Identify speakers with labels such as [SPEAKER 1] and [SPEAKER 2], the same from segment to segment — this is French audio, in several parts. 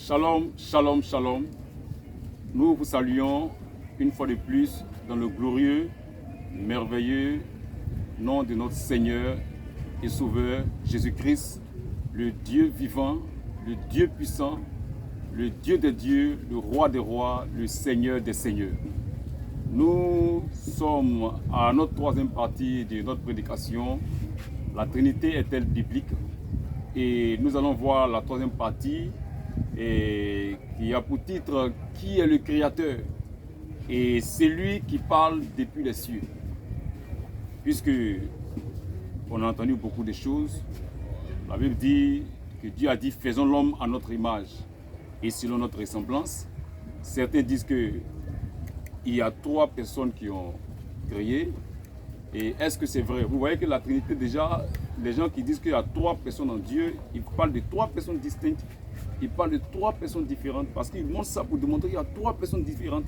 [SPEAKER 1] Shalom, shalom, shalom. Nous vous saluons une fois de plus dans le glorieux, merveilleux nom de notre Seigneur et Sauveur Jésus-Christ, le Dieu vivant, le Dieu puissant, le Dieu des dieux, le roi des rois, le Seigneur des seigneurs. Nous sommes à notre troisième partie de notre prédication. La Trinité est-elle biblique? Et nous allons voir la troisième partie qui a pour titre « Qui est le Créateur ?» Et c'est lui qui parle depuis les cieux. Puisque on a entendu beaucoup de choses, la Bible dit que Dieu a dit « Faisons l'homme à notre image et selon notre ressemblance ». Certains disent qu'il y a trois personnes qui ont créé. Et est-ce que c'est vrai? Vous voyez que la Trinité, déjà, les gens qui disent qu'il y a trois personnes en Dieu, ils parlent de trois personnes distinctes. Ils parlent de trois personnes différentes parce qu'ils montrent ça pour démontrer qu'il y a trois personnes différentes.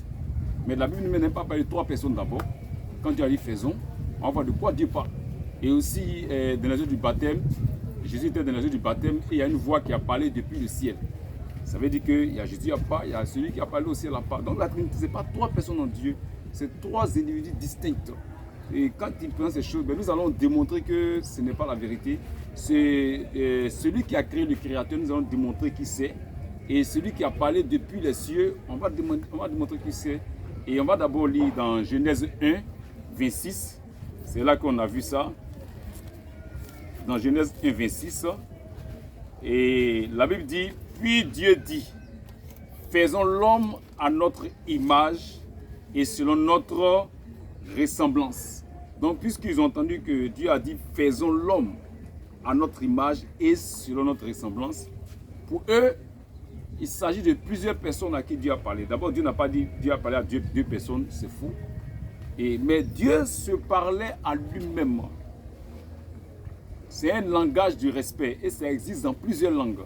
[SPEAKER 1] Mais la Bible ne m'aime pas parler de trois personnes d'abord. Quand Dieu a dit faisons, on va voir de quoi Dieu parle. Et aussi, dans les jours du baptême, Jésus était dans les jours du baptême et il y a une voix qui a parlé depuis le ciel. Ça veut dire qu'il y a Jésus à part, il y a celui qui a parlé au ciel à part. Donc la Trinité, ce n'est pas trois personnes en Dieu, c'est trois individus distincts. Et quand il prend ces choses, nous allons démontrer que ce n'est pas la vérité. C'est celui qui a créé le Créateur, nous allons démontrer qui c'est. Et celui qui a parlé depuis les cieux, on va démontrer qui c'est. Et on va d'abord lire dans Genèse 1, 26. C'est là qu'on a vu ça. Dans Genèse 1, 26. Et la Bible dit, puis Dieu dit, faisons l'homme à notre image et selon notre ressemblance. Donc, puisqu'ils ont entendu que Dieu a dit « Faisons l'homme à notre image et selon notre ressemblance », pour eux, il s'agit de plusieurs personnes à qui Dieu a parlé. D'abord, Dieu n'a pas dit Dieu a parlé à deux personnes, c'est fou. Mais Dieu se parlait à lui-même. C'est un langage du respect et ça existe dans plusieurs langues.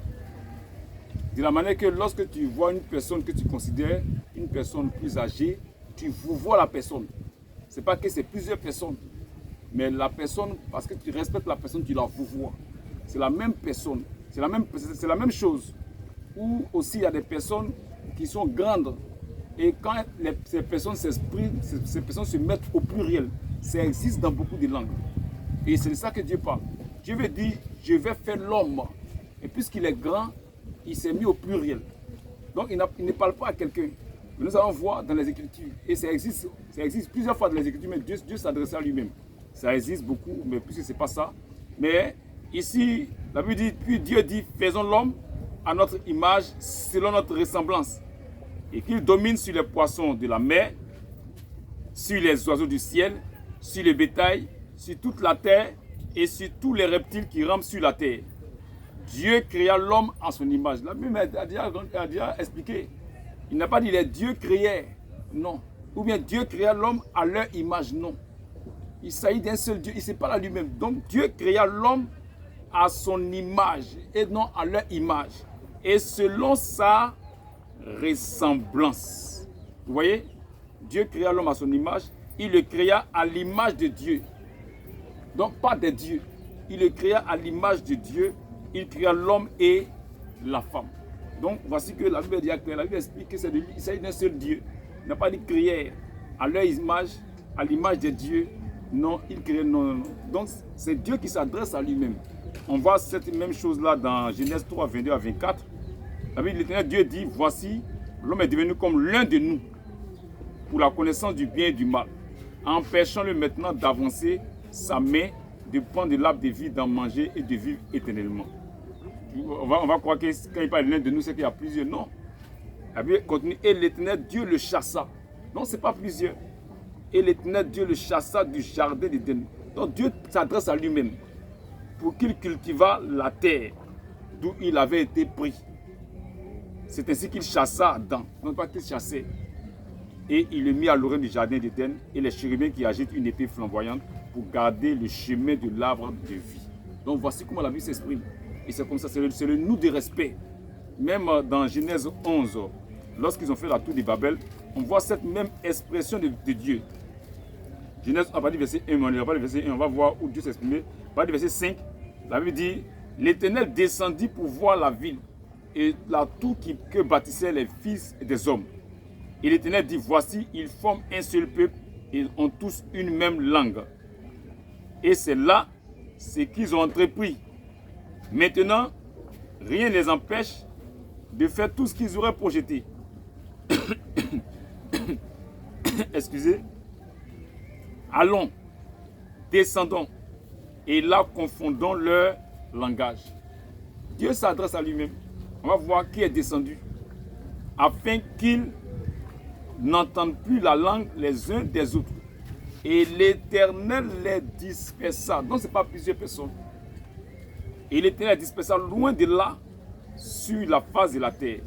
[SPEAKER 1] De la manière que lorsque tu vois une personne que tu considères une personne plus âgée, tu vois la personne. Ce n'est pas que c'est plusieurs personnes, mais la personne, parce que tu respectes la personne, tu la vois. C'est la même personne, c'est la même chose. Ou aussi il y a des personnes qui sont grandes et quand ces personnes s'expriment, ces personnes se mettent au pluriel. Ça existe dans beaucoup de langues. Et c'est de ça que Dieu parle. Dieu veut dire, je vais faire l'homme. Et puisqu'il est grand, il s'est mis au pluriel. Donc il ne parle pas à quelqu'un. Mais nous allons voir dans les Écritures, et ça existe plusieurs fois dans les Écritures, mais Dieu s'adresse à lui-même. Ça existe beaucoup, mais puisque ce n'est pas ça. Mais ici, la Bible dit, puis Dieu dit, faisons l'homme à notre image, selon notre ressemblance, et qu'il domine sur les poissons de la mer, sur les oiseaux du ciel, sur le bétail, sur toute la terre, et sur tous les reptiles qui rampent sur la terre. Dieu créa l'homme à son image. La Bible a déjà expliqué. Il n'a pas dit les dieux créaient, non. Ou bien Dieu créa l'homme à leur image, non. Il s'agit d'un seul Dieu, il ne s'est pas à lui-même. Donc Dieu créa l'homme à son image et non à leur image. Et selon sa ressemblance. Vous voyez? Dieu créa l'homme à son image, il le créa à l'image de Dieu. Donc pas des dieux. Il le créa à l'image de Dieu, il créa l'homme et la femme. Donc, voici que la Bible dit clair. La Bible explique que il s'agit d'un seul Dieu. Il n'a pas dit créer à leur image, à l'image de Dieu. Non, il crée, non. Donc, c'est Dieu qui s'adresse à lui-même. On voit cette même chose-là dans Genèse 3, 22 à 24. La Bible, l'Éternel Dieu dit, voici, l'homme est devenu comme l'un de nous pour la connaissance du bien et du mal. Empêchons-le maintenant d'avancer sa main, de prendre de l'arbre de vie, d'en manger et de vivre éternellement. On va croire que quand il parle de l'un de nous, c'est qu'il y a plusieurs. Non. La Bible continue. Et l'Éternel Dieu le chassa. Non, ce n'est pas plusieurs. Et l'Éternel Dieu le chassa du jardin d'Éden. Donc Dieu s'adresse à lui-même pour qu'il cultivât la terre d'où il avait été pris. C'est ainsi qu'il chassa Adam. Non pas qu'il chassait. Et il le mit à l'orée du jardin d'Éden et les chérubins qui agitent une épée flamboyante pour garder le chemin de l'arbre de vie. Donc voici comment la Bible s'exprime. Et c'est comme ça, c'est le nous de respect. Même dans Genèse 11, lorsqu'ils ont fait la tour de Babel, on voit cette même expression de Dieu. Genèse, à partir du verset 1, on va voir où Dieu s'exprime. À partir du verset 5, la Bible dit, l'Éternel descendit pour voir la ville et la tour que bâtissaient les fils des hommes. Et l'Éternel dit, voici, ils forment un seul peuple, ils ont tous une même langue. Et c'est là ce qu'ils ont entrepris. Maintenant, rien ne les empêche de faire tout ce qu'ils auraient projeté. Excusez. Allons, descendons, et là confondons leur langage. Dieu s'adresse à lui-même. On va voir qui est descendu, afin qu'ils n'entendent plus la langue les uns des autres. Et l'Éternel les dispersa. Donc ce n'est pas plusieurs personnes. Et l'Éternel les dispersa loin de là, sur la face de la terre,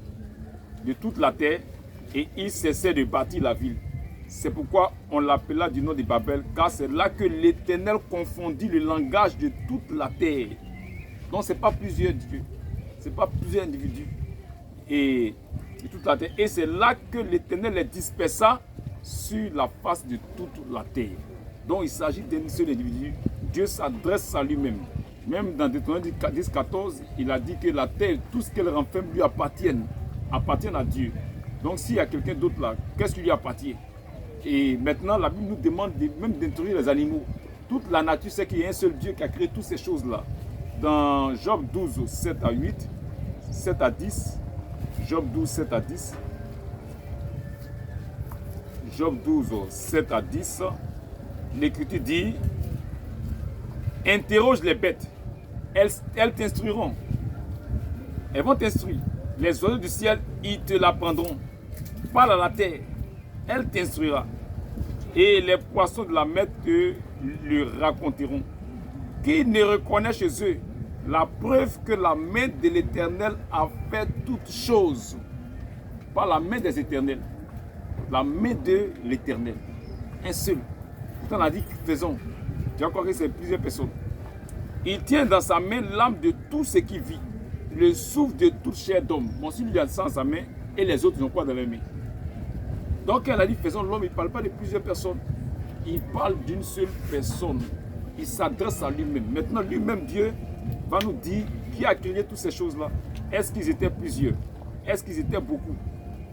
[SPEAKER 1] de toute la terre, et il cessait de bâtir la ville. C'est pourquoi on l'appela du nom de Babel, car c'est là que l'Éternel confondit le langage de toute la terre. Donc ce n'est pas plusieurs dieux, ce n'est pas plusieurs individus, et de toute la terre. Et c'est là que l'Éternel les dispersa sur la face de toute la terre. Donc il s'agit d'un seul individu. Dieu s'adresse à lui-même. Même dans Deutéronome 10, 14, il a dit que la terre, tout ce qu'elle renferme lui appartient à Dieu. Donc s'il y a quelqu'un d'autre là, qu'est-ce qui lui appartient? Et maintenant la Bible nous demande même d'introduire les animaux. Toute la nature sait qu'il y a un seul Dieu qui a créé toutes ces choses-là. Dans Job 12, 7 à 8, 7 à 10, Job 12, 7 à 10, Job 12, 7 à 10, l'Écriture dit, interroge les bêtes, elles t'instruiront, elles vont t'instruire. Les oiseaux du ciel, ils te l'apprendront. Parle à la terre, elle t'instruira. Et les poissons de la mer te le raconteront. Qui ne reconnaît chez eux la preuve que la main de l'Éternel a fait toutes choses. Pas la main des éternels, la main de l'Éternel. Un seul. Pourtant on a dit faisons. Tu vas croire que c'est plusieurs personnes. Il tient dans sa main l'âme de tout ce qui vit, le souffle de toute chair d'homme. Bon, s'il lui a ça dans sa main, et les autres, ils ont quoi dans leurs mains? Donc, quand elle a dit faisons, l'homme, il ne parle pas de plusieurs personnes. Il parle d'une seule personne. Il s'adresse à lui-même. Maintenant, lui-même, Dieu, va nous dire qui a créé toutes ces choses-là. Est-ce qu'ils étaient plusieurs? Est-ce qu'ils étaient beaucoup?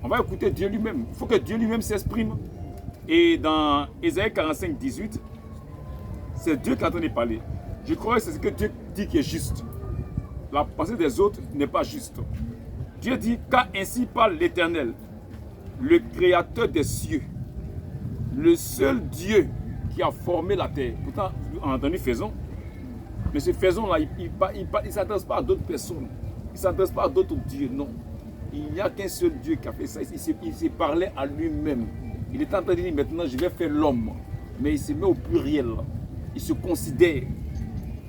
[SPEAKER 1] On va écouter Dieu lui-même. Il faut que Dieu lui-même s'exprime. Et dans Ésaïe 45, 18, c'est Dieu qui est en train de parler. Je crois que c'est ce que Dieu dit qui est juste. La pensée des autres n'est pas juste. Dieu dit, car ainsi parle l'Éternel, le Créateur des cieux, le seul Dieu qui a formé la terre. Pourtant, on a entendu faisons. Mais ce faisons-là, il ne s'adresse pas à d'autres personnes. Il ne s'adresse pas à d'autres dieux, non. Il n'y a qu'un seul Dieu qui a fait ça. Il s'est parlé à lui-même. Il est en train de dire maintenant, je vais faire l'homme. Mais il se met au pluriel. Il se considère.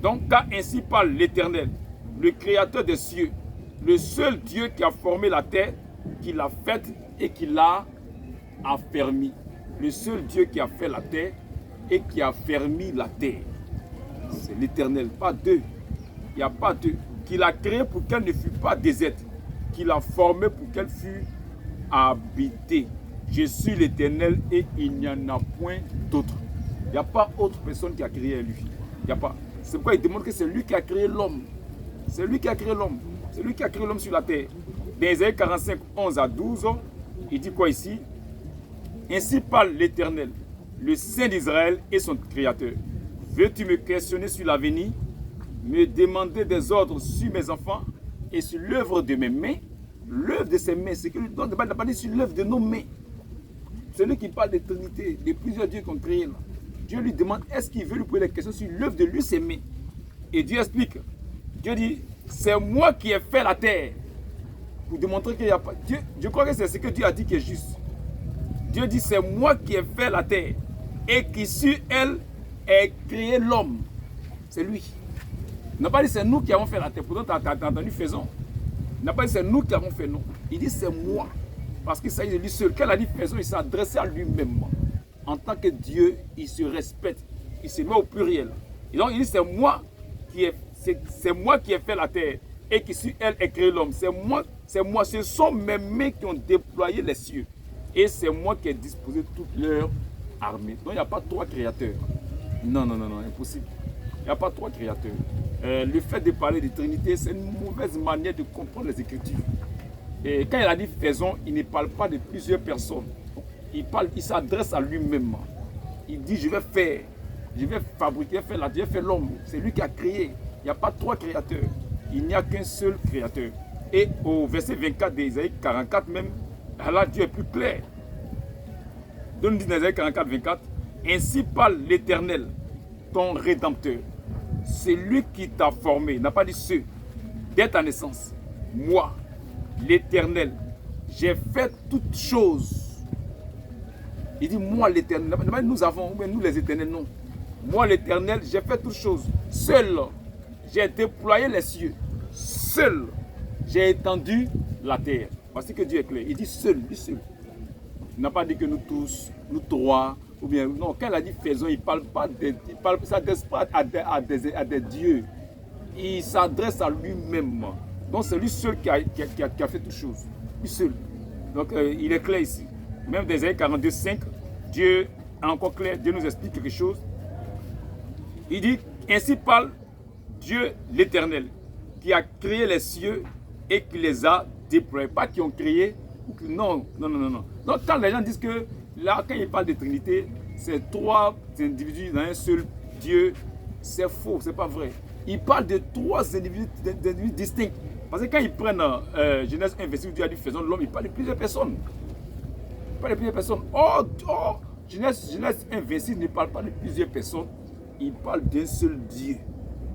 [SPEAKER 1] Donc, car ainsi parle l'Éternel, le Créateur des cieux, le seul Dieu qui a formé la terre, qui l'a faite et qui l'a affermi. Le seul Dieu qui a fait la terre et qui a fermi la terre. C'est l'Éternel, pas deux. Il n'y a pas deux. Qui l'a créée pour qu'elle ne fût pas déserte. Qui l'a formée pour qu'elle fût habitée. Je suis l'Éternel et il n'y en a point d'autre. Il n'y a pas autre personne qui a créé lui. Il n'y a pas. C'est pourquoi il demande que c'est lui qui a créé l'homme. C'est lui qui a créé l'homme. C'est lui qui a créé l'homme sur la terre. Dans Ésaïe 45, 11 à 12, il dit quoi ici? Ainsi parle l'Éternel, le Saint d'Israël et son Créateur. Veux-tu me questionner sur l'avenir, me demander des ordres sur mes enfants et sur l'œuvre de mes mains? L'œuvre de ses mains, c'est que il n'a pas dit sur l'œuvre de nos mains. C'est lui qui parle d'éternité, de plusieurs dieux qu'on crée là. Dieu lui demande, est-ce qu'il veut lui poser des questions sur l'œuvre de lui, ses mains? Et Dieu explique. Dieu dit, c'est moi qui ai fait la terre. Pour démontrer qu'il n'y a pas... Dieu, je crois que c'est ce que Dieu a dit qui est juste. Dieu dit, c'est moi qui ai fait la terre. Et qui sur elle est créé l'homme. C'est lui. Il n'a pas dit, c'est nous qui avons fait la terre. Pourtant, tu as entendu faisons. Il n'a pas dit, c'est nous qui avons fait non. Il dit, c'est moi. Parce qu'il s'agit de lui seul. Quand il a dit faisons, il s'est adressé à lui-même. En tant que Dieu, il se respecte. Il se met au pluriel. Et donc, il dit, c'est moi qui ai fait la terre. Et qui sur elle est créé l'homme. C'est moi. Ce sont mes mains qui ont déployé les cieux. Et c'est moi qui ai disposé toute leur armée. Donc, il n'y a pas trois créateurs. Non, impossible. Il n'y a pas trois créateurs. Le fait de parler de Trinité, c'est une mauvaise manière de comprendre les Écritures. Et quand il a dit faisons, il ne parle pas de plusieurs personnes. Il s'adresse à lui-même. Il dit je vais faire, je vais fabriquer, je vais faire l'homme. C'est lui qui a créé. Il n'y a pas trois créateurs. Il n'y a qu'un seul créateur. Et au verset 24 d'Ésaïe 44 même, là Dieu est plus clair. Donc nous dit dans Ésaïe 44, 24, ainsi parle l'Éternel, ton Rédempteur. C'est lui qui t'a formé. Il n'a pas dit ceux. Dès ta naissance, moi, l'Éternel, j'ai fait toutes choses. Il dit moi l'Éternel. Nous avons, nous les éternels, non. Moi l'Éternel, j'ai fait toutes choses. Seul, j'ai déployé les cieux. Seul, j'ai étendu la terre. Voici que Dieu est clair. Il dit seul, lui seul. Il n'a pas dit que nous tous, nous trois, ou bien, non, quand il a dit faisons, il ne parle pas il s'adresse pas à des dieux. Il s'adresse à lui-même. Donc c'est lui seul qui a fait toutes choses. Lui seul. Donc il est clair ici. Même dans Ésaïe 42, 5, Dieu est encore clair, Dieu nous explique quelque chose. Il dit, ainsi parle Dieu l'Éternel, qui a créé les cieux et qui les a déployés. Pas qui ont créé, non. Donc quand les gens disent que, là, quand ils parlent de Trinité, c'est trois individus dans un seul Dieu, c'est faux, c'est pas vrai. Ils parlent de trois individus distincts. Parce que quand ils prennent Genèse 1, verset où Dieu a dit faisons l'homme, ils parlent de plusieurs personnes. Pas de plusieurs personnes. Genèse 1, verset ne parle pas de plusieurs personnes. Il parle d'un seul Dieu,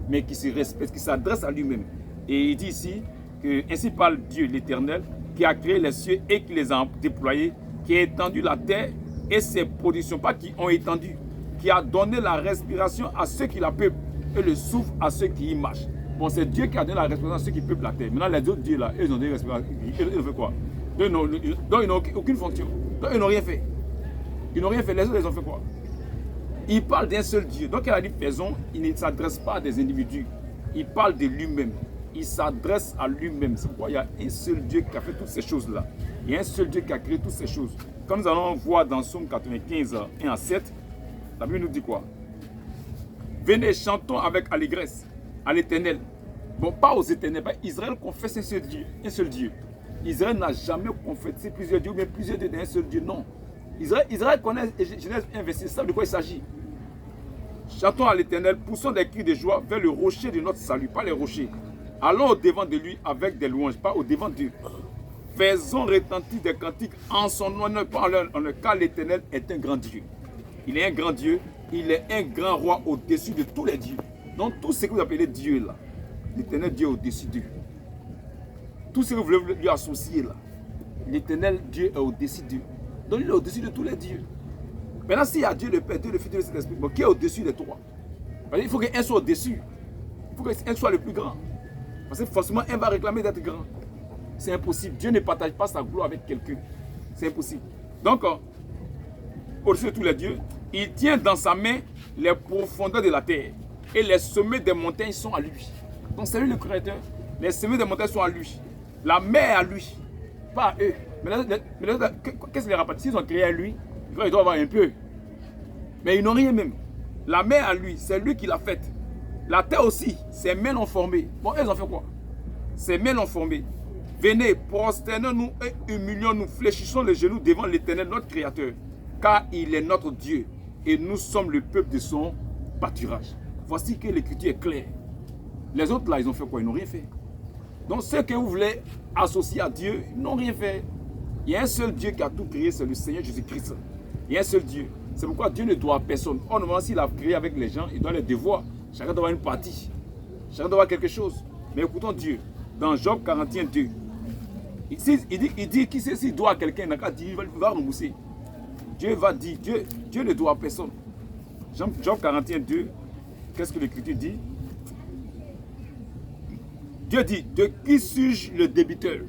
[SPEAKER 1] mais qui se respecte, qui s'adresse à lui-même. Et il dit ici que ainsi parle Dieu l'Éternel, qui a créé les cieux et qui les a déployés, qui a étendu la terre et ses productions, pas qui ont étendu, qui a donné la respiration à ceux qui la peuplent et le souffle à ceux qui y marchent. Bon, c'est Dieu qui a donné la respiration à ceux qui peuplent la terre. Maintenant, les autres dieux là, ils ont donné la respiration. Ils ont fait quoi? Donc, ils n'ont aucune fonction. Donc, ils n'ont rien fait. Ils n'ont rien fait. Les autres, ils ont fait quoi? Il parle d'un seul Dieu. Donc, il a dit faisons, il ne s'adresse pas à des individus. Il parle de lui-même. Il s'adresse à lui-même. C'est pourquoi il y a un seul Dieu qui a fait toutes ces choses-là. Il y a un seul Dieu qui a créé toutes ces choses. Quand nous allons voir dans Psaume 95, 1 à 7, la Bible nous dit quoi? Venez, chantons avec allégresse à l'Éternel. Bon, pas aux éternels. Israël confesse un seul Dieu. Un seul Dieu. Israël n'a jamais confessé plusieurs dieux, mais plusieurs dieux d'un seul Dieu. Non. Israël connaît Genèse 1, verset 5, de quoi il s'agit. Chantons à l'Éternel, poussons des cris de joie vers le rocher de notre salut, pas les rochers. Allons au devant de lui avec des louanges, pas au devant de Dieu. Faisons retentir des cantiques en son nom, pas en leur, car l'Éternel est un grand Dieu. Il est un grand Dieu, il est un grand roi au-dessus de tous les dieux. Donc tout ce que vous appelez Dieu là, l'Éternel Dieu est au-dessus d'eux. Tout ce que vous voulez lui associer là, l'Éternel Dieu est au-dessus d'eux. Donc il est au-dessus de tous les dieux. Maintenant, s'il y a Dieu le Père, Dieu le Fils, Dieu le Saint-Esprit, bon, qui est au-dessus de toi? Il faut qu'un soit au-dessus. Il faut qu'un soit le plus grand. Parce que forcément, un va réclamer d'être grand. C'est impossible. Dieu ne partage pas sa gloire avec quelqu'un. C'est impossible. Donc, au-dessus de tous les dieux, il tient dans sa main les profondeurs de la terre. Et les sommets des montagnes sont à lui. Donc, c'est lui le créateur. Les sommets des montagnes sont à lui. La mer est à lui. Pas à eux. Mais qu'est-ce qu'il les rapporte? S'ils ont créé à lui, il doit avoir un peu. Mais ils n'ont rien même. La mer à lui, c'est lui qui l'a faite. La terre aussi, ses mains l'ont formée. Bon, elles ont fait quoi? Ses mains l'ont formée. Venez, prosternons-nous et humilions-nous, fléchissons les genoux devant l'Éternel, notre Créateur. Car il est notre Dieu et nous sommes le peuple de son pâturage. Voici que l'Écriture est claire. Les autres là, ils ont fait quoi? Ils n'ont rien fait. Donc ceux que vous voulez associer à Dieu, ils n'ont rien fait. Il y a un seul Dieu qui a tout créé, c'est le Seigneur Jésus-Christ. Il y a un seul Dieu. C'est pourquoi Dieu ne doit à personne. Or, normalement, s'il a créé avec les gens, il doit les devoir. Chacun doit avoir une partie. Chacun doit avoir quelque chose. Mais écoutons Dieu. Dans Job 41, 2, il dit qu'il sait s'il doit à quelqu'un, il n'a qu'à dire, il va rembourser. Dieu va dire, Dieu ne doit à personne. Job 41, 2, qu'est-ce que l'Écriture dit? Dieu dit, de qui suis-je le débiteur?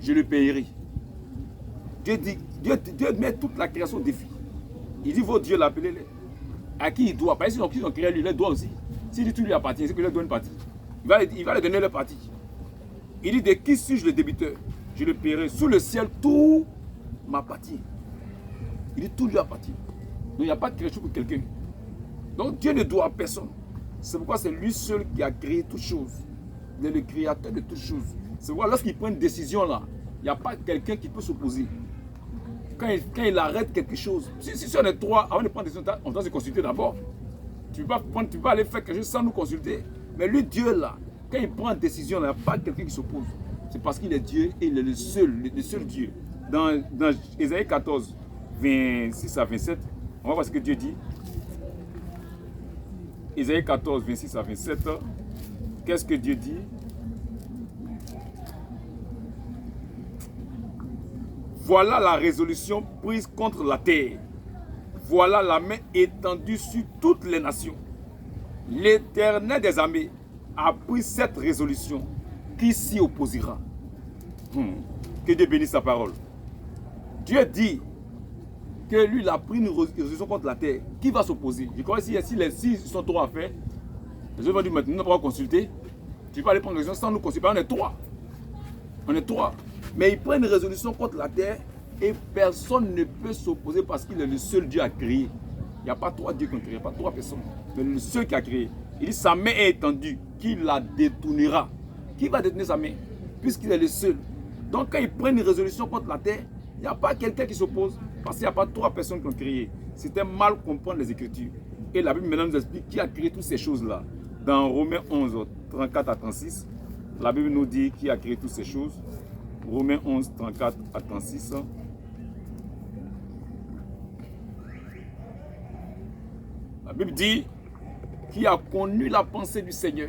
[SPEAKER 1] Je le payerai. Dieu dit, Dieu met toute la création au défi. Il dit, vos dieux, l'appelez-les. À qui il doit? Parce qu'ils ont créé lui, il les doit aussi. S'il dit tout lui appartient, c'est qu'il leur doit une partie. Il va leur donner leur partie. Il dit, de qui suis-je le débiteur? Je le paierai. Sous le ciel, tout m'appartient. Il dit, tout lui appartient. Donc, il n'y a pas de création pour quelqu'un. Donc, Dieu ne doit à personne. C'est pourquoi c'est lui seul qui a créé toutes choses. Il est le créateur de toutes choses. C'est pourquoi lorsqu'il prend une décision là, il n'y a pas quelqu'un qui peut s'opposer. Quand il arrête quelque chose, si on est trois, avant de prendre une décision, on doit se consulter d'abord. Tu ne peux pas aller faire quelque chose sans nous consulter. Mais lui, Dieu là, quand il prend une décision, il n'y a pas quelqu'un qui s'oppose. C'est parce qu'il est Dieu et il est le seul Dieu. Dans Ésaïe 14, 26 à 27, on va voir ce que Dieu dit. Ésaïe 14, 26 à 27, qu'est-ce que Dieu dit? Voilà la résolution prise contre la terre. Voilà la main étendue sur toutes les nations. L'Éternel des armées a pris cette résolution. Qui s'y opposera? Que Dieu bénisse sa parole. Dieu dit que lui, il a pris une résolution contre la terre. Qui va s'opposer? Je crois que si les six sont trois à faire, les autres vont dire maintenant, on va consulter. Tu vas aller prendre une résolution sans nous consulter. On est trois. On est trois. Mais il prend une résolution contre la terre et personne ne peut s'opposer parce qu'il est le seul Dieu à créer. Il n'y a pas trois dieux qui ont créé, il n'y a pas trois personnes. Mais le seul qui a créé. Il dit sa main est étendue, qui la détournera. Qui va détourner sa main? Puisqu'il est le seul. Donc quand il prend une résolution contre la terre, il n'y a pas quelqu'un qui s'oppose parce qu'il n'y a pas trois personnes qui ont créé. C'était mal comprendre les Écritures. Et la Bible maintenant nous explique qui a créé toutes ces choses-là. Dans Romains 11, 34 à 36, la Bible nous dit qui a créé toutes ces choses. Romains 11, 34 à 36. La Bible dit qui a connu la pensée du Seigneur.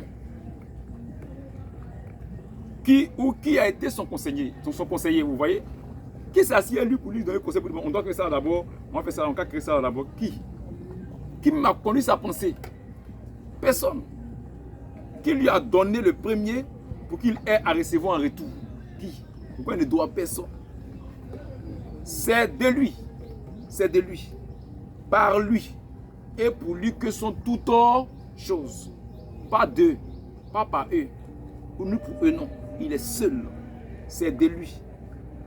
[SPEAKER 1] Qui a été son conseiller, vous voyez? Qui s'est assis à lui pour lui donner le conseil pour lui? On doit créer ça d'abord, on va faire ça, on va créer ça d'abord. Qui m'a connu sa pensée? Personne. Qui lui a donné le premier pour qu'il ait à recevoir en retour? Qui? Pourquoi il ne doit personne? C'est de lui. C'est de lui. Par lui. Et pour lui que sont toutes choses. Pas d'eux. Pas par eux. Pour nous, pour eux, non. Il est seul. C'est de lui.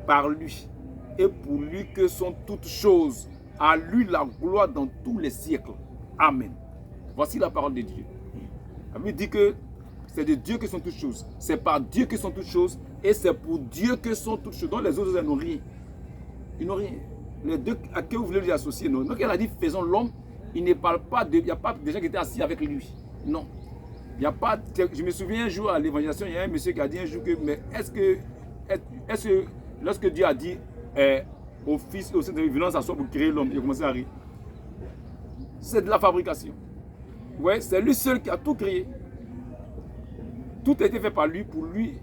[SPEAKER 1] Par lui. Et pour lui que sont toutes choses. À lui la gloire dans tous les siècles. Amen. Voici la parole de Dieu. La Bible dit que c'est de Dieu que sont toutes choses. C'est par Dieu que sont toutes choses. Et c'est pour Dieu que sont toutes choses. Donc les autres n'ont rien. Ils n'ont rien. Les deux à qui vous voulez les associer, non. Donc il a dit faisons l'homme. Il ne parle pas de. Il n'y a pas de gens qui étaient assis avec lui. Non. Il n'y a pas. Je me souviens un jour à l'évangélisation, il y a un monsieur qui a dit un jour que. Mais est-ce que lorsque Dieu a dit au Fils et au Saint-Esprit, venons s'asseoir pour créer l'homme, il a commencé à rire. C'est de la fabrication. Ouais, c'est lui seul qui a tout créé. Tout a été fait par lui, pour lui.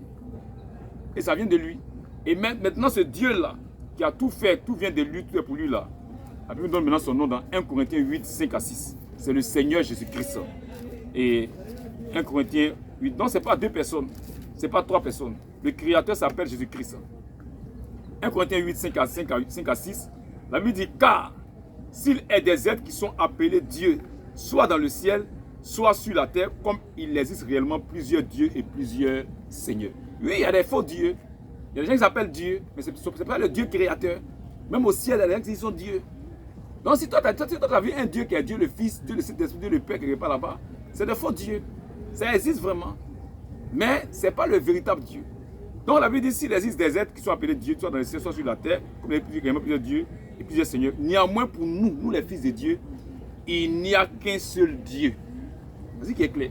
[SPEAKER 1] Et ça vient de lui. Et maintenant, ce Dieu-là, qui a tout fait, tout vient de lui, tout est pour lui là. La Bible donne maintenant son nom dans 1 Corinthiens 8, 5 à 6. C'est le Seigneur Jésus-Christ. Et 1 Corinthiens 8, donc ce n'est pas deux personnes, ce n'est pas trois personnes. Le Créateur s'appelle Jésus-Christ. 1 Corinthiens 8, 5 à 6, la Bible dit, car s'il est des êtres qui sont appelés Dieu, soit dans le ciel, soit sur la terre, comme il existe réellement plusieurs dieux et plusieurs seigneurs. Oui, il y a des faux dieux. Il y a des gens qui s'appellent Dieu, mais ce n'est pas le Dieu créateur. Même au ciel, il y a des gens qui sont Dieu. Donc si toi, tu as vu un Dieu qui est Dieu le Fils, Dieu le Saint-Esprit, Dieu le Père qui n'est pas là-bas, c'est des faux dieux. Ça existe vraiment. Mais ce n'est pas le véritable Dieu. Donc la Bible dit, s'il existe des êtres qui sont appelés Dieu, soit dans le ciel, soit sur la terre, comme il y a plusieurs dieux et plusieurs seigneurs, néanmoins pour nous les fils de Dieu, il n'y a qu'un seul Dieu. C'est ce qui est clair.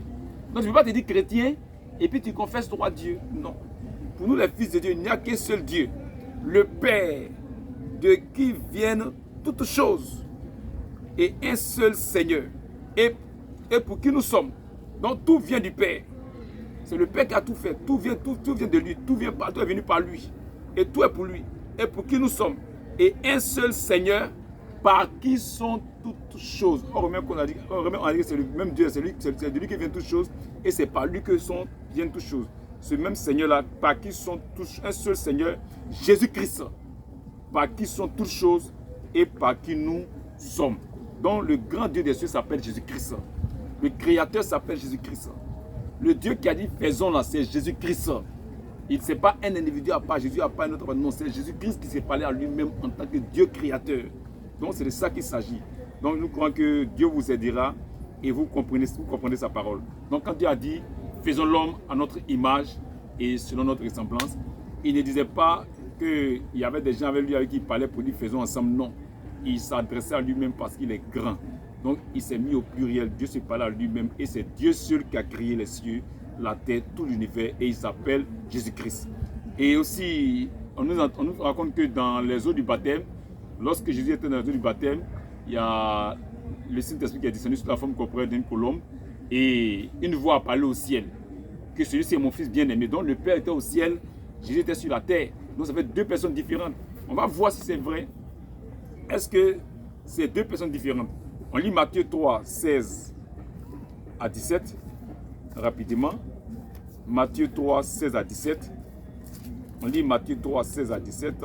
[SPEAKER 1] Donc je ne peux pas te dire chrétien et puis tu confesses trois dieux. Non. Pour nous les fils de Dieu, il n'y a qu'un seul Dieu. Le Père, de qui viennent toutes choses. Et un seul Seigneur. Et pour qui nous sommes. Donc tout vient du Père. C'est le Père qui a tout fait. Tout vient de lui. Tout est venu par lui. Et tout est pour lui. Et pour qui nous sommes. Et un seul Seigneur par qui sont toutes choses. Or, même on a dit que c'est le même Dieu, c'est de lui qui vient toutes choses. Et c'est par lui que viennent toutes choses. Ce même Seigneur-là, par qui sont toutes, un seul Seigneur, Jésus-Christ. Par qui sont toutes choses et par qui nous sommes. Donc le grand Dieu des cieux s'appelle Jésus-Christ. Le Créateur s'appelle Jésus-Christ. Le Dieu qui a dit faisons là, c'est Jésus-Christ. Il ne s'est pas un individu à part, Jésus à part un autre. Non, c'est Jésus-Christ qui s'est parlé à lui-même en tant que Dieu créateur. Donc c'est de ça qu'il s'agit. Donc nous croyons que Dieu vous aidera et vous comprenez sa parole. Donc quand Dieu a dit faisons l'homme à notre image, et selon notre ressemblance. Il ne disait pas qu'il y avait des gens avec lui avec qui il parlait pour dire faisons ensemble. Non. Il s'adressait à lui-même parce qu'il est grand. Donc il s'est mis au pluriel. Dieu se parle à lui-même et c'est Dieu seul qui a créé les cieux, la terre, tout l'univers et il s'appelle Jésus-Christ. Et aussi, on nous raconte que dans les eaux du baptême, lorsque Jésus était dans les eaux du baptême, il y a le Saint-Esprit qui est descendu sur la forme corporelle d'une colombe et une voix a parlé au ciel, que celui-ci est mon fils bien-aimé. Donc le Père était au ciel, Jésus était sur la terre. Donc ça fait deux personnes différentes. On va voir si c'est vrai. Est-ce que c'est deux personnes différentes? On lit Matthieu 3, 16 à 17, rapidement. Matthieu 3, 16 à 17. On lit Matthieu 3, 16 à 17,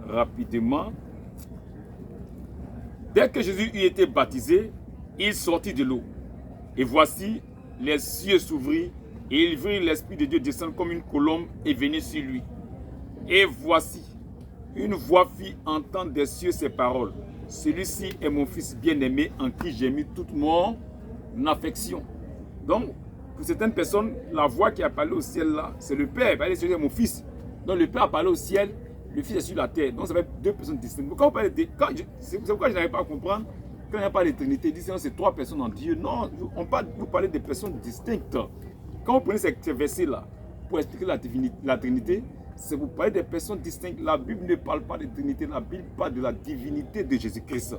[SPEAKER 1] rapidement. Dès que Jésus eut été baptisé, il sortit de l'eau. Et voici, les cieux s'ouvrirent, et il vit l'Esprit de Dieu descendre comme une colombe et venir sur lui. Et voici, une voix fit entendre des cieux ces paroles. Celui-ci est mon fils bien-aimé en qui j'ai mis toute mon affection. Donc, pour certaines personnes, la voix qui a parlé au ciel là, c'est le Père. Il va dire, celui-ci est mon fils. Donc le Père a parlé au ciel, le Fils est sur la terre. Donc ça fait deux personnes distinctes. C'est pourquoi je n'arrive pas à comprendre. Quand il n'y a pas d'éternité, c'est trois personnes en Dieu. Non, vous parlez de personnes distinctes. Quand vous prenez ces versets-là pour expliquer la Trinité, c'est vous parler des personnes distinctes. La Bible ne parle pas de Trinité, la Bible parle de la divinité de Jésus-Christ.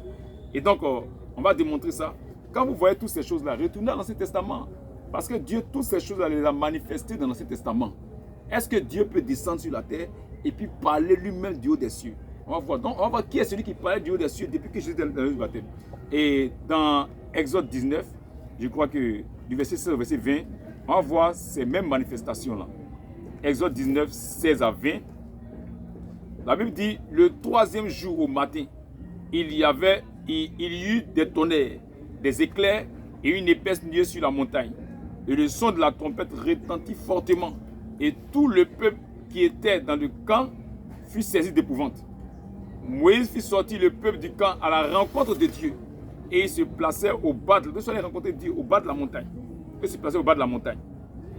[SPEAKER 1] Et donc, on va démontrer ça. Quand vous voyez toutes ces choses-là, retournez à l'Ancien Testament. Parce que Dieu, toutes ces choses-là, les a manifestées dans l'Ancien Testament. Est-ce que Dieu peut descendre sur la terre et puis parler lui-même du haut des cieux? On va voir. Donc, on va voir qui est celui qui parlait du haut des cieux depuis que Jésus était dans le baptême. Et dans Exode 19, je crois que du verset 16 au verset 20, on va voir ces mêmes manifestations-là. Exode 19, 16 à 20. La Bible dit, le troisième jour au matin, il y eut des tonnerres, des éclairs et une épaisse nuée sur la montagne. Et le son de la trompette retentit fortement. Et tout le peuple qui était dans le camp fut saisi d'épouvante. Moïse fit sortir le peuple du camp à la rencontre de Dieu. Et il se plaçait au bas de Dieu, au bas de la montagne. Il se plaçait au bas de la montagne.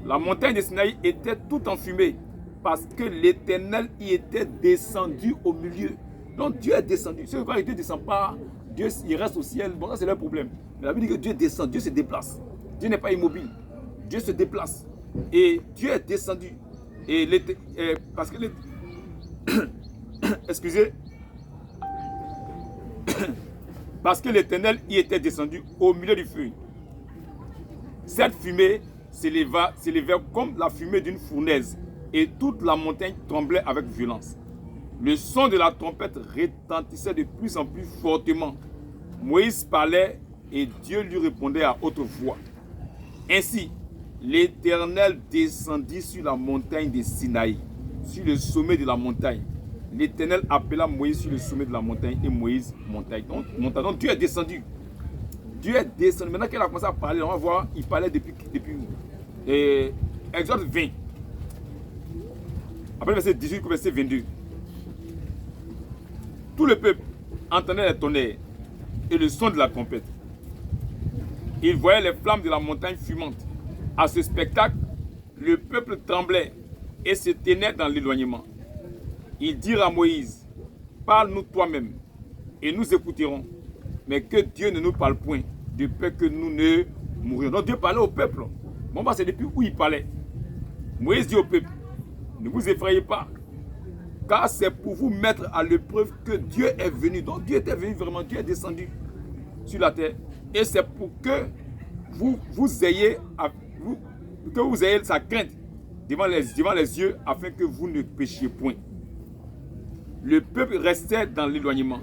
[SPEAKER 1] La montagne de Sinaï était toute enfumée parce que l'Éternel y était descendu au milieu. Donc Dieu est descendu. C'est quand Dieu ne descend pas, Dieu il reste au ciel. Bon, ça c'est leur problème. Mais la Bible dit que Dieu descend, Dieu se déplace. Dieu n'est pas immobile. Dieu se déplace. Et Dieu est descendu. Parce que excusez. Parce que l'Éternel y était descendu au milieu du feu. Cette fumée s'élevait comme la fumée d'une fournaise et toute la montagne tremblait avec violence. Le son de la trompette retentissait de plus en plus fortement. Moïse parlait et Dieu lui répondait à haute voix. Ainsi, l'Éternel descendit sur la montagne de Sinaï, sur le sommet de la montagne. L'Éternel appela Moïse sur le sommet de la montagne et Moïse monta. Donc Dieu est descendu. Dieu est descendu. Maintenant qu'il a commencé à parler, on va voir, il parlait depuis Exode 20. Après verset 18, verset 22. Tout le peuple entendait les tonnerres et le son de la trompette. Il voyait les flammes de la montagne fumante. À ce spectacle, le peuple tremblait et se tenait dans l'éloignement. Ils dirent à Moïse, parle-nous toi-même et nous écouterons. Mais que Dieu ne nous parle point, de peur que nous ne mourions. Donc Dieu parlait au peuple. Bon, c'est depuis où il parlait. Moïse dit au peuple, ne vous effrayez pas, car c'est pour vous mettre à l'épreuve que Dieu est venu. Donc Dieu était venu vraiment, Dieu est descendu sur la terre. Et c'est pour que vous ayez sa crainte devant les yeux, afin que vous ne péchiez point. Le peuple restait dans l'éloignement.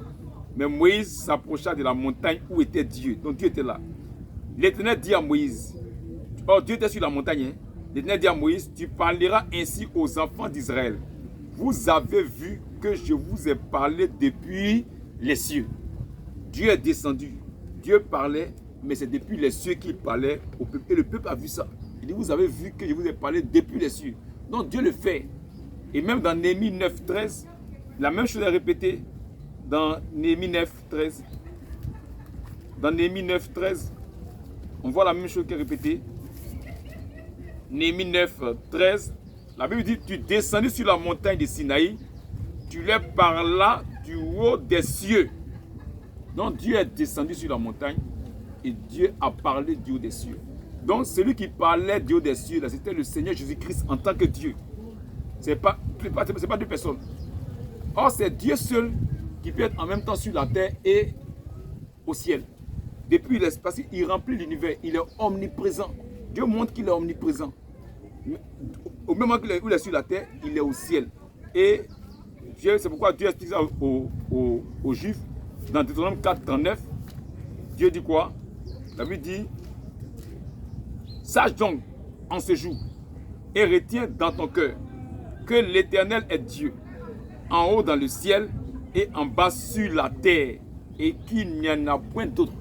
[SPEAKER 1] Mais Moïse s'approcha de la montagne où était Dieu. Donc Dieu était là. L'Éternel dit à Moïse, Dieu était sur la montagne. Hein? L'Éternel dit à Moïse, tu parleras ainsi aux enfants d'Israël. Vous avez vu que je vous ai parlé depuis les cieux. Dieu est descendu. Dieu parlait, mais c'est depuis les cieux qu'il parlait au peuple. Et le peuple a vu ça. Il dit, vous avez vu que je vous ai parlé depuis les cieux. Donc Dieu le fait. Et même dans Néhémie 9, 13, la même chose est répétée. Dans Néhémie 9, 13. Dans Néhémie 9, 13, on voit la même chose qui est répétée. Néhémie 9, 13. La Bible dit, tu descendis sur la montagne de Sinaï, tu leur parlas du haut des cieux. Donc Dieu est descendu sur la montagne et Dieu a parlé du haut des cieux. Donc celui qui parlait du haut des cieux, c'était le Seigneur Jésus-Christ en tant que Dieu. Ce n'est pas deux personnes. Or, c'est Dieu seul qui peut être en même temps sur la terre et au ciel. Depuis l'espace, il remplit l'univers, il est omniprésent. Dieu montre qu'il est omniprésent. Au même moment qu'il est sur la terre, il est au ciel. Et c'est pourquoi Dieu explique ça aux Juifs. Dans Deutéronome 4, 39, Dieu dit quoi? La Bible dit, sache donc en ce jour et retiens dans ton cœur que l'Éternel est Dieu, en haut dans le ciel et en bas sur la terre, et qu'il n'y en a point d'autre.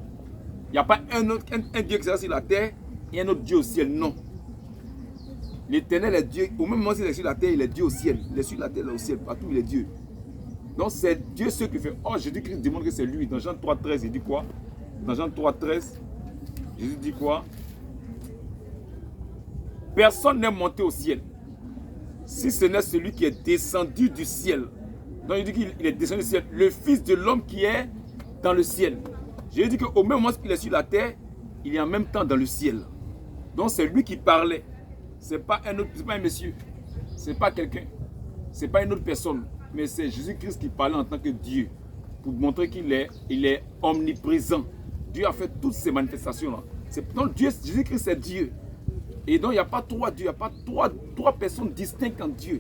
[SPEAKER 1] Il n'y a pas un Dieu qui sera sur la terre et un autre Dieu au ciel, non. L'Éternel est Dieu, au même moment qu'il est sur la terre, il est Dieu au ciel. Il est sur la terre, il est au ciel, partout il est Dieu. Donc c'est Dieu ce qui fait. Oh, Jésus-Christ demande que c'est lui. Dans Jean 3, 13, il dit quoi? Dans Jean 3, 13, Jésus dit quoi? Personne n'est monté au ciel, si ce n'est celui qui est descendu du ciel. Donc il dit qu'il est descendu du ciel, le Fils de l'homme qui est dans le ciel. Jésus dit qu'au même moment qu'il est sur la terre, il est en même temps dans le ciel. Donc c'est lui qui parlait. Ce n'est pas un autre, c'est pas un monsieur. Ce n'est pas quelqu'un. Ce n'est pas une autre personne. Mais c'est Jésus-Christ qui parlait en tant que Dieu. Pour montrer qu'il est omniprésent. Dieu a fait toutes ces manifestations-là. Donc Jésus-Christ c'est Dieu. Et donc il n'y a pas trois dieux, il n'y a pas trois personnes distinctes en Dieu.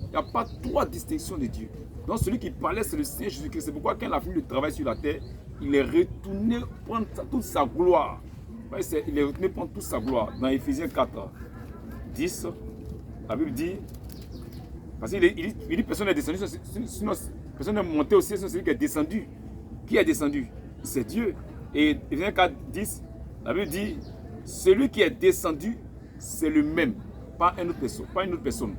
[SPEAKER 1] Il n'y a pas trois distinctions de Dieu. Donc celui qui parlait, c'est le Seigneur Jésus-Christ. C'est pourquoi quand il a fini le travail sur la terre, il est retourné prendre toute sa gloire. Il est retourné prendre toute sa gloire. Dans Éphésiens 4, 10, la Bible dit, parce qu'il dit personne n'est descendu, sinon personne n'est monté au ciel, c'est celui qui est descendu. Qui est descendu? C'est Dieu. Et Éphésiens 4, 10, la Bible dit, celui qui est descendu, c'est le même, pas une autre personne,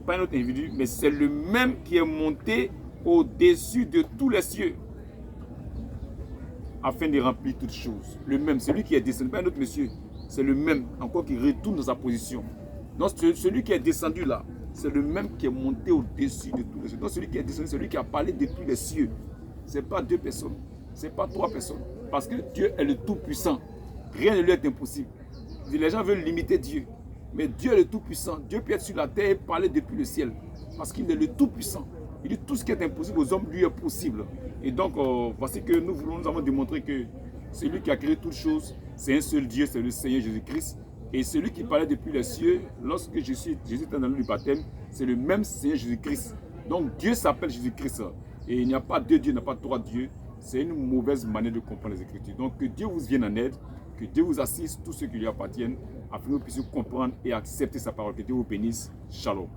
[SPEAKER 1] pas un autre individu, mais c'est le même qui est monté au-dessus de tous les cieux, afin de remplir toutes choses. Le même, celui qui est descendu, pas un autre monsieur, c'est le même, encore qui retourne dans sa position. Donc celui qui est descendu là, c'est le même qui est monté au-dessus de tous les cieux. Donc celui qui est descendu, c'est celui qui a parlé depuis les cieux. Ce n'est pas deux personnes, ce n'est pas trois personnes, parce que Dieu est le Tout-Puissant. Rien ne lui est impossible. Les gens veulent limiter Dieu. Mais Dieu est le Tout-Puissant. Dieu peut être sur la terre et parler depuis le ciel. Parce qu'il est le Tout-Puissant. Il dit tout ce qui est impossible aux hommes, lui est possible. Et donc, voici que nous avons démontré que celui qui a créé toutes choses, c'est un seul Dieu, c'est le Seigneur Jésus-Christ. Et celui qui parlait depuis les cieux, lorsque Jésus était dans le baptême, c'est le même Seigneur Jésus-Christ. Donc Dieu s'appelle Jésus-Christ. Et il n'y a pas deux dieux, il n'y a pas trois dieux. C'est une mauvaise manière de comprendre les Écritures. Donc que Dieu vous vienne en aide, que Dieu vous assiste, tous ceux qui lui appartiennent, afin que vous puissiez comprendre et accepter sa parole. Que Dieu vous bénisse. Shalom.